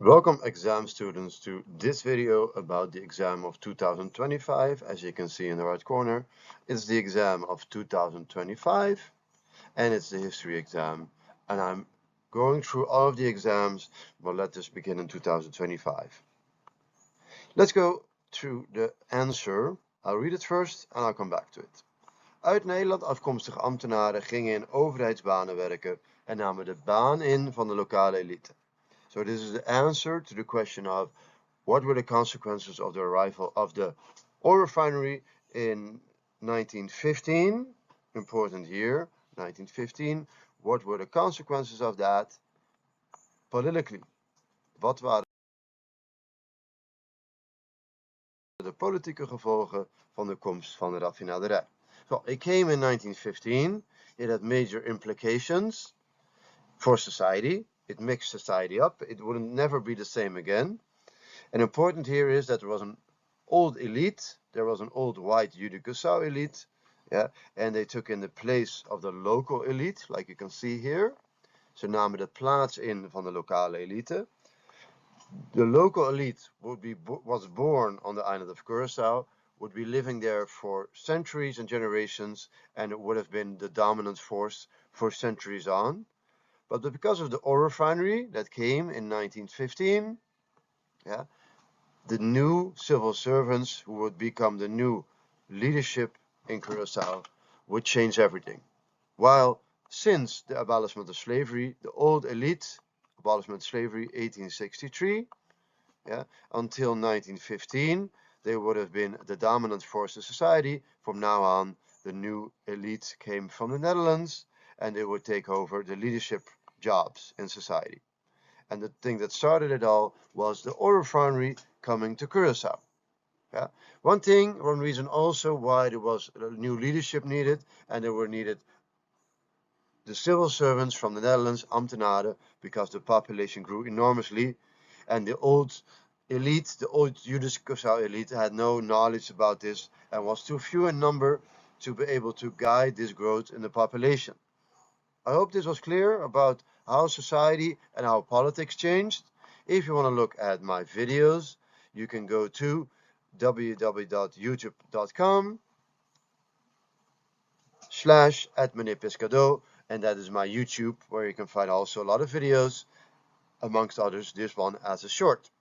Welcome exam students to this video about the exam of 2025. As you can see in the right corner, it's the exam of 2025 and it's the history exam. And I'm going through all of the exams, but let us begin in 2025. Let's go to the answer. I'll read it first and I'll come back to it. Uit Nederland afkomstige ambtenaren gingen in overheidsbanen werken en namen de baan in van de lokale elite. So this is the answer to the question of what were the consequences of the arrival of the oil refinery in 1915, important year, 1915. What were the consequences of that politically? Wat waren de politieke gevolgen van de komst van de raffinaderij? Well, it came in 1915. It had major implications for society. It mixed society up. It would never be the same again. And important here is that there was an old elite. There was an old white Judy-Cusau elite. Yeah, and they took in the place of the local elite, like you can see here. Ze namen de plaats in van de lokale elite. The local elite was born on the island of Curaçao, would be living there for centuries and generations, and it would have been the dominant force for centuries on. But because of the oil refinery that came in 1915, yeah, the new civil servants who would become the new leadership in Curaçao would change everything. While since the abolishment of slavery, the old elite, abolishment of slavery 1863, yeah, until 1915, they would have been the dominant force in society. From now on, the new elite came from the Netherlands and they would take over the leadership jobs in society. And the thing that started it all was the oil refinery coming to Curaçao. Yeah. One reason also why there was new leadership needed, and there were needed the civil servants from the Netherlands, ambtenaren, because the population grew enormously, and the old elite, the old Judy-Cusau elite, had no knowledge about this and was too few in number to be able to guide this growth in the population. I hope this was clear about how society and how politics changed. If you want to look at my videos, you can go to www.youtube.com/@meneer and that is my YouTube, where you can find also a lot of videos, amongst others this one as a short.